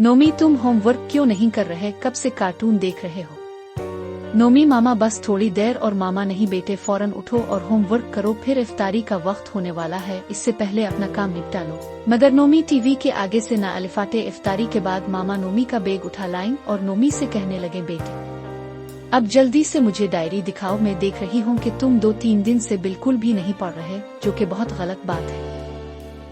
नोमी, तुम होमवर्क क्यों नहीं कर रहे? कब से कार्टून देख रहे हो? नोमी, मामा बस थोड़ी देर और। मामा, नहीं बेटे, फौरन उठो और होमवर्क करो, फिर इफ्तारी का वक्त होने वाला है, इससे पहले अपना काम निपटा लो। मगर नोमी टीवी के आगे से ना अलिफाटे। इफ्तारी के बाद मामा नोमी का बैग उठा लाइन और नोमी से कहने लगे, बेटे अब जल्दी से मुझे डायरी दिखाओ। मैं देख रही हूँ कि तुम 2-3 दिन से बिल्कुल भी नहीं पढ़ रहे, जो कि बहुत गलत बात है।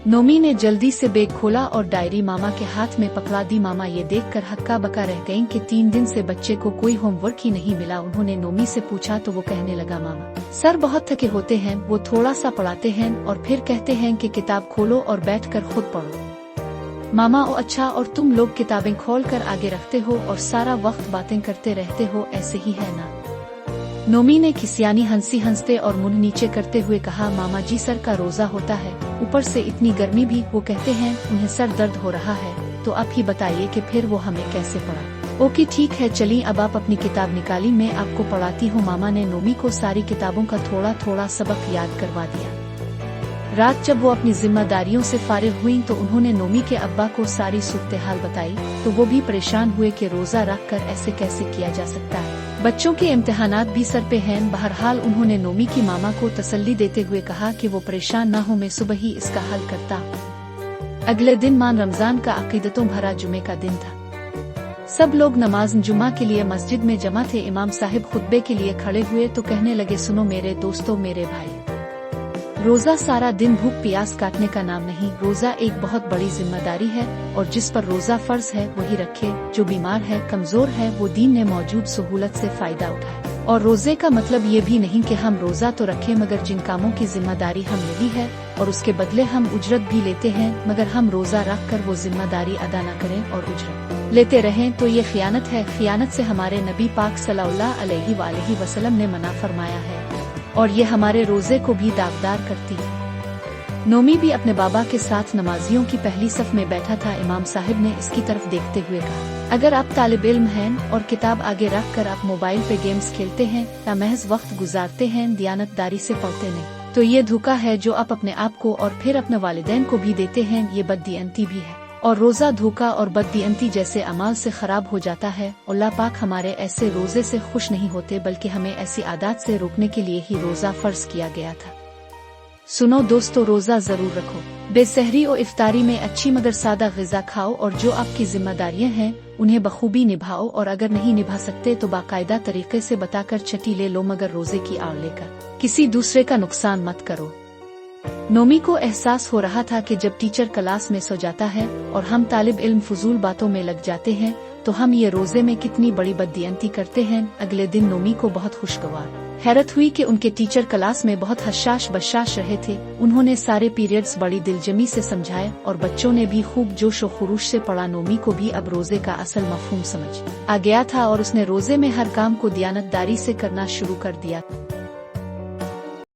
नोमी ने जल्दी से बैग खोला और डायरी मामा के हाथ में पकड़ा दी। मामा ये देखकर हक्का बक्का रह गईं कि 3 दिन से बच्चे को कोई होमवर्क ही नहीं मिला। उन्होंने नोमी से पूछा तो वो कहने लगा, मामा सर बहुत थके होते हैं, वो थोड़ा सा पढ़ाते हैं और फिर कहते हैं कि किताब खोलो और बैठकर खुद पढ़ो। मामा, ओ अच्छा, और तुम लोग किताबें खोल कर आगे रखते हो और सारा वक्त बातें करते रहते हो, ऐसे ही है ना? नोमी ने खिसियानी हंसते और मुंह नीचे करते हुए कहा, मामा जी सर का रोजा होता है, ऊपर से इतनी गर्मी भी। वो कहते हैं उन्हें सर दर्द हो रहा है, तो आप ही बताइए कि फिर वो हमें कैसे पढ़ा। ओके ठीक है, चलिए अब आप अपनी किताब निकाली, मैं आपको पढ़ाती हूँ। मामा ने नोमी को सारी किताबों का थोड़ा थोड़ा सबक याद करवा दिया। रात जब वो अपनी जिम्मेदारियों से फारिग हुई तो उन्होंने नोमी के अब्बा को सारी सूरत हाल बताई, तो वो भी परेशान हुए कि रोजा रख कर ऐसे कैसे किया जा सकता है, बच्चों के इम्तिहानात भी सर पे हैं। बहरहाल उन्होंने नोमी की मामा को तसल्ली देते हुए कहा कि वो परेशान न हो, मैं सुबह ही इसका हल करता। अगले दिन मान रमजान का अकीदतों भरा जुमे का दिन था। सब लोग नमाज जुमा के लिए मस्जिद में जमा थे। इमाम साहिब खुतबे के लिए खड़े हुए तो कहने लगे, सुनो मेरे दोस्तों, मेरे भाई, रोजा सारा दिन भूख प्यास काटने का नाम नहीं। रोजा एक बहुत बड़ी जिम्मेदारी है और जिस पर रोजा फर्ज है वही रखे। जो बीमार है, कमजोर है, वो दीन ने मौजूद सहूलत से फायदा उठाए। और रोजे का मतलब ये भी नहीं कि हम रोजा तो रखें मगर जिन कामों की जिम्मेदारी हम मिली है और उसके बदले हम उजरत भी लेते हैं, मगर हम रोजा रख कर वो जिम्मेदारी अदा न करें और उजरत लेते रहें तो ये खियानत है। खियानत से हमारे नबी पाक सल्लल्लाहु अलैहि वसल्लम ने मना फरमाया है और ये हमारे रोजे को भी दागदार करती है। नोमी भी अपने बाबा के साथ नमाजियों की पहली सफ में बैठा था। इमाम साहिब ने इसकी तरफ देखते हुए कहा, अगर आप तालिब इल्म हैं और किताब आगे रख कर आप मोबाइल पे गेम्स खेलते हैं या महज वक्त गुजारते हैं, दियानतदारी से पढ़ते नहीं, तो ये धोखा है जो आप अपने आप को और फिर अपने वालिदैन को भी देते हैं। ये बददियनती भी है और रोजा धोखा और बददियनती जैसे अमाल से खराब हो जाता है। अल्लाह पाक हमारे ऐसे रोजे से खुश नहीं होते, बल्कि हमें ऐसी आदत से रोकने के लिए ही रोजा फर्ज किया गया था। सुनो दोस्तों, रोजा जरूर रखो। बेसहरी और इफ्तारी में अच्छी मगर सादा ग़िज़ा खाओ और जो आपकी जिम्मेदारियां हैं उन्हें बखूबी निभाओ, और अगर नहीं निभा सकते तो बाकायदा तरीके से बताकर छुट्टी ले लो, मगर रोजे की आड़ लेकर किसी दूसरे का नुकसान मत करो। नोमी को एहसास हो रहा था कि जब टीचर क्लास में सो जाता है और हम तालिब इल्म फजूल बातों में लग जाते हैं तो हम ये रोजे में कितनी बड़ी बददियनती करते हैं। अगले दिन नोमी को बहुत खुशगवार हैरत हुई कि उनके टीचर क्लास में बहुत हशाश बशाश रहे थे। उन्होंने सारे पीरियड्स बड़ी दिलजमी से समझाए और बच्चों ने भी खूब जोश व खरूश से पढ़ा। नोमी को भी अब रोजे का असल मफहूम समझ आ गया था और उसने रोजे में हर काम को दियानतदारी से करना शुरू कर दिया।